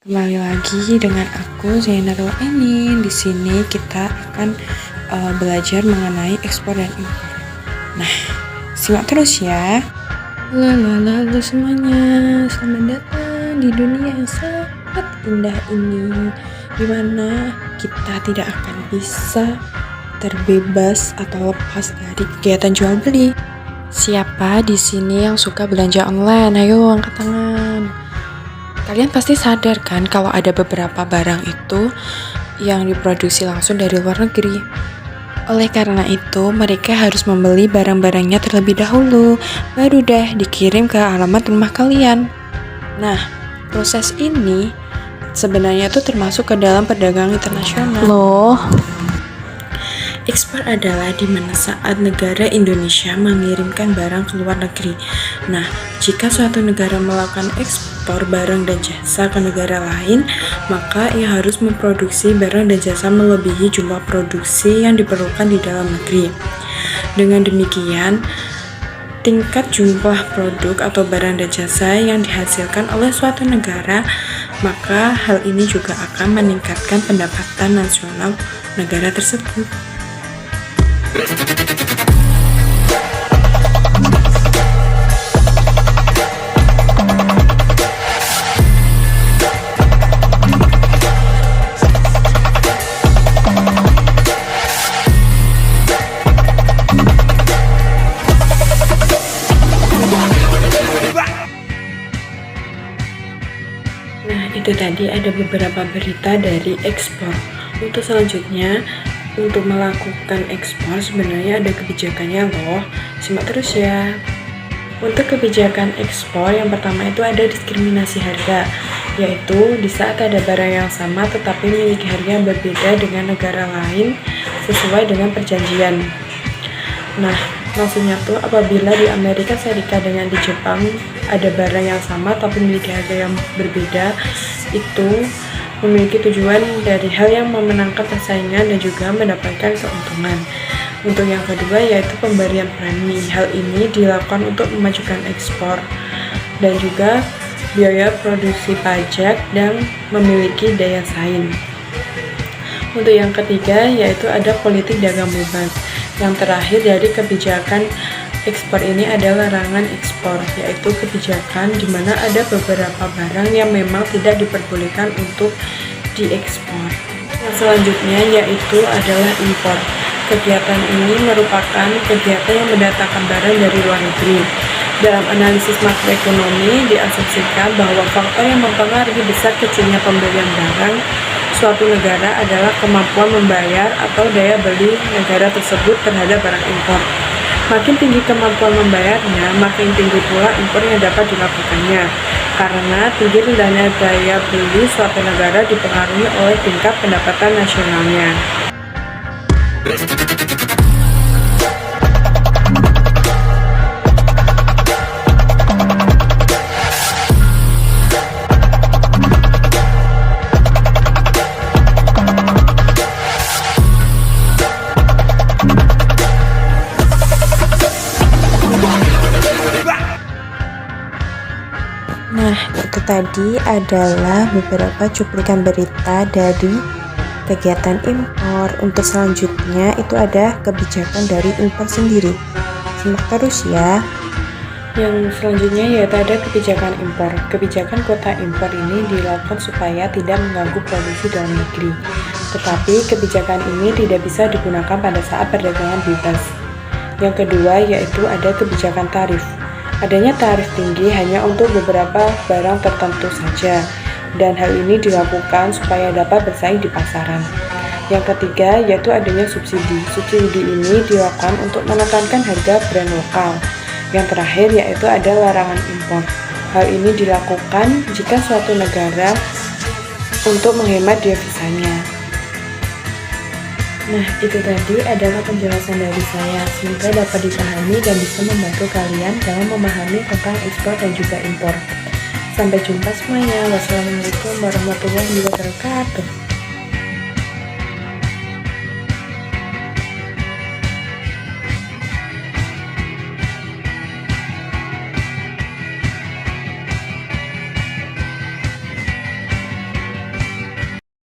Kembali lagi dengan aku Zainarul Enin. Di sini kita akan belajar mengenai ekspor dan impor. Nah, simak terus ya. Halo semuanya, selamat datang di dunia yang sangat indah ini, dimana kita tidak akan bisa terbebas atau lepas dari kegiatan jual beli. Siapa di sini yang suka belanja online? Ayo angkat tangan. Kalian pasti sadar kan kalau ada beberapa barang itu yang diproduksi langsung dari luar negeri. Oleh karena itu, mereka harus membeli barang-barangnya terlebih dahulu, baru deh dikirim ke alamat rumah kalian. Nah, proses ini sebenarnya tuh termasuk ke dalam perdagangan internasional. Loh, ekspor adalah di mana saat negara Indonesia mengirimkan barang ke luar negeri. Nah, jika suatu negara melakukan ekspor barang dan jasa ke negara lain, maka ia harus memproduksi barang dan jasa melebihi jumlah produksi yang diperlukan di dalam negeri. Dengan demikian, tingkat jumlah produk atau barang dan jasa yang dihasilkan oleh suatu negara, maka hal ini juga akan meningkatkan pendapatan nasional negara tersebut. Nah, itu tadi ada beberapa berita dari ekspor. Untuk selanjutnya, untuk melakukan ekspor sebenarnya ada kebijakannya loh. Simak terus ya. Untuk kebijakan ekspor yang pertama itu ada diskriminasi harga, yaitu di saat ada barang yang sama tetapi memiliki harga yang berbeda dengan negara lain sesuai dengan perjanjian. Nah, maksudnya tuh apabila di Amerika Serikat dengan di Jepang ada barang yang sama tapi memiliki harga yang berbeda, itu memiliki tujuan dari hal yang memenangkan persaingan dan juga mendapatkan keuntungan. Untuk yang kedua yaitu pemberian premi. Hal ini dilakukan untuk memajukan ekspor dan juga biaya produksi pajak dan memiliki daya saing. Untuk yang ketiga yaitu ada politik dagang bebas. Yang terakhir dari kebijakan ekspor ini adalah larangan ekspor, yaitu kebijakan di mana ada beberapa barang yang memang tidak diperbolehkan untuk diekspor. Yang selanjutnya yaitu adalah impor. Kegiatan ini merupakan kegiatan yang mendatangkan barang dari luar negeri. Dalam analisis makroekonomi diasumsikan bahwa faktor yang mempengaruhi besar kecilnya pembelian barang suatu negara adalah kemampuan membayar atau daya beli negara tersebut terhadap barang impor. Makin tinggi kemampuan membayarnya, makin tinggi pula impor yang dapat dilakukannya. Karena tinggi rendahnya daya beli suatu negara dipengaruhi oleh tingkat pendapatan nasionalnya. Nah, itu tadi adalah beberapa cuplikan berita dari kegiatan impor. Untuk selanjutnya itu ada kebijakan dari impor sendiri. Simak terus ya. Yang selanjutnya yaitu ada kebijakan impor. Kebijakan kuota impor ini dilakukan supaya tidak mengganggu produksi dalam negeri. Tetapi kebijakan ini tidak bisa digunakan pada saat perdagangan bebas. Yang kedua yaitu ada kebijakan tarif. Adanya tarif tinggi hanya untuk beberapa barang tertentu saja, dan hal ini dilakukan supaya dapat bersaing di pasaran. Yang ketiga yaitu adanya subsidi. Subsidi ini dilakukan untuk menekankan harga brand lokal. Yang terakhir yaitu ada larangan impor. Hal ini dilakukan jika suatu negara untuk menghemat devisanya. Nah, itu tadi adalah penjelasan dari saya. Semoga dapat dipahami dan bisa membantu kalian dalam memahami tentang ekspor dan juga impor. Sampai jumpa semuanya. Wassalamualaikum warahmatullahi wabarakatuh.